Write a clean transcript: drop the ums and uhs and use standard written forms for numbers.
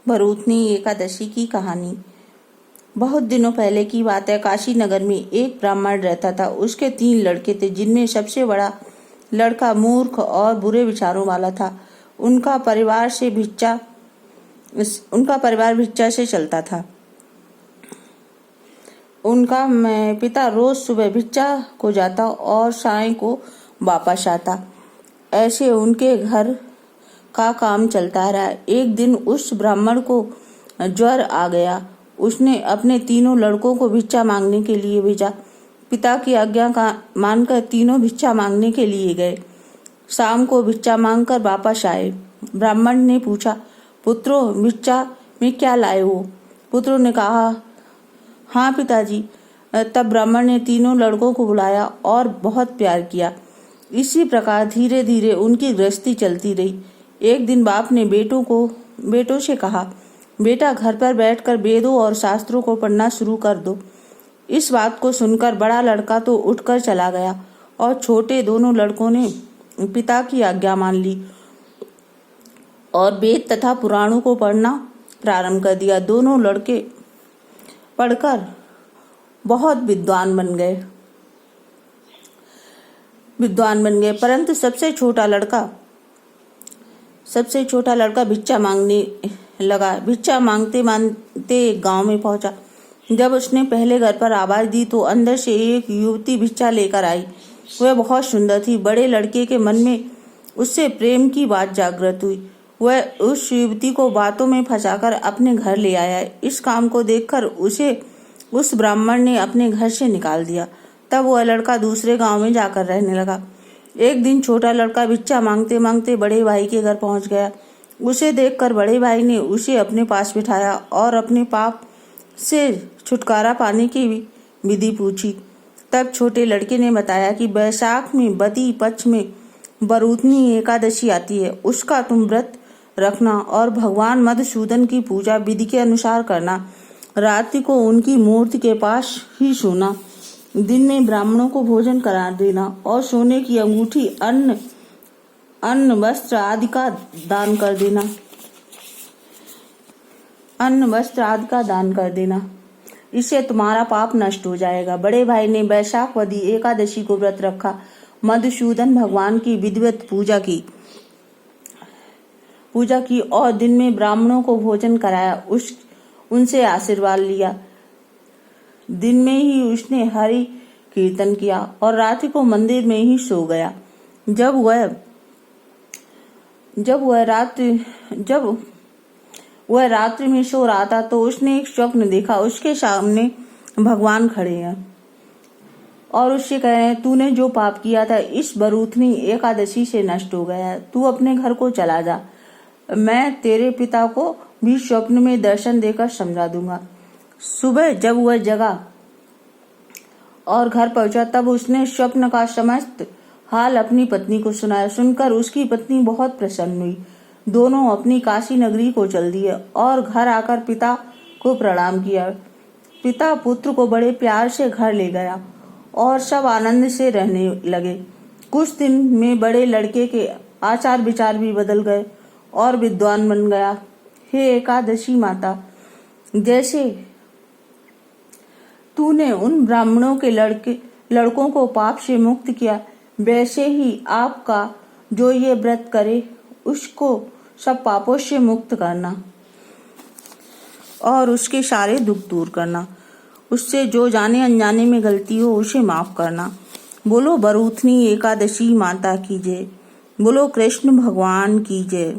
भरूथनी एकादशी की कहानी। बहुत दिनों पहले की बात है। काशी नगर में एक ब्राह्मण रहता था। उसके 3 लड़के थे, जिनमें सबसे बड़ा लड़का मूर्ख और बुरे विचारों वाला था। उनका परिवार भिक्षा से चलता था। उनका पिता रोज सुबह भिक्षा को जाता और साय को वापस आता। ऐसे उनके घर का काम चलता रहा। एक दिन उस ब्राह्मण को ज्वर आ गया। उसने अपने 3 लड़कों को भिक्षा मांगने के लिए भेजा। पिता की आज्ञा का मानकर तीनों भिक्षा मांगने के लिए गए। शाम को भिक्षा मांगकर वापस आए। ब्राह्मण ने पूछा, पुत्रों, भिक्षा में क्या लाए हो? पुत्रों ने कहा, हाँ पिताजी। तब ब्राह्मण ने 3 लड़कों को बुलाया और बहुत प्यार किया। इसी प्रकार धीरे धीरे उनकी गृहस्थी चलती रही। एक दिन बाप ने बेटों से कहा, बेटा, घर पर बैठकर वेदों और शास्त्रों को पढ़ना शुरू कर दो। इस बात को सुनकर बड़ा लड़का तो उठकर चला गया और छोटे दोनों लड़कों ने पिता की आज्ञा मान ली और वेद तथा पुराणों को पढ़ना प्रारंभ कर दिया। दोनों लड़के पढ़कर बहुत विद्वान बन गए, परंतु सबसे छोटा लड़का भिक्षा मांगने लगा। भिक्षा मांगते मांगते एक गांव में पहुंचा। जब उसने पहले घर पर आवाज दी तो अंदर से एक युवती भिक्षा लेकर आई। वह बहुत सुंदर थी। बड़े लड़के के मन में उससे प्रेम की बात जागृत हुई। वह उस युवती को बातों में फंसाकर अपने घर ले आया। इस काम को देखकर उसे उस ब्राह्मण ने अपने घर से निकाल दिया। तब वह लड़का दूसरे गांव में जाकर रहने लगा। एक दिन छोटा लड़का भिक्षा मांगते मांगते बड़े भाई के घर पहुंच गया। उसे देखकर बड़े भाई ने उसे अपने पास बिठाया और अपने पाप से छुटकारा पाने की विधि पूछी। तब छोटे लड़के ने बताया कि बैसाख में बदी पक्ष में भरूथनी एकादशी आती है। उसका तुम व्रत रखना और भगवान मधुसूदन की पूजा विधि के अनुसार करना। रात्रि को उनकी मूर्ति के पास ही सोना। दिन में ब्राह्मणों को भोजन करा देना और सोने की अंगूठी, अन्न वस्त्र आदि का दान कर देना। इससे तुम्हारा पाप नष्ट हो जाएगा। बड़े भाई ने बैसाख वदी एकादशी को व्रत रखा। मधुसूदन भगवान की विधिवत पूजा की और दिन में ब्राह्मणों को भोजन कराया। उनसे आशीर्वाद लिया। दिन में ही उसने हरि कीर्तन किया और रात्रि को मंदिर में ही सो गया। जब वह रात्रि में सो रहा था तो उसने एक स्वप्न देखा। उसके सामने भगवान खड़े हैं और उससे कह रहे हैं, तूने जो पाप किया था इस भरूथनी एकादशी से नष्ट हो गया है। तू अपने घर को चला जा। मैं तेरे पिता को भी स्वप्न में दर्शन देकर समझा दूंगा। सुबह जब वह जगा और घर पहुंचा तब उसने स्वप्न का समस्त हाल अपनी पत्नी को सुनाया। सुनकर उसकी पत्नी बहुत प्रसन्न हुई। दोनों अपनी काशी नगरी को चल दिए और घर आकर पिता को प्रणाम किया। पिता पुत्र को बड़े प्यार से घर ले गया और सब आनंद से रहने लगे। कुछ दिन में बड़े लड़के के आचार विचार भी बदल गए और विद्वान बन गया। हे एकादशी माता, जैसे तूने उन ब्राह्मणों के लड़कों को पाप से मुक्त किया, वैसे ही आपका जो ये व्रत करे उसको सब पापों से मुक्त करना और उसके सारे दुख दूर करना। उससे जो जाने अनजाने में गलती हो उसे माफ करना। बोलो भरूथनी एकादशी माता की जय। बोलो कृष्ण भगवान की जय।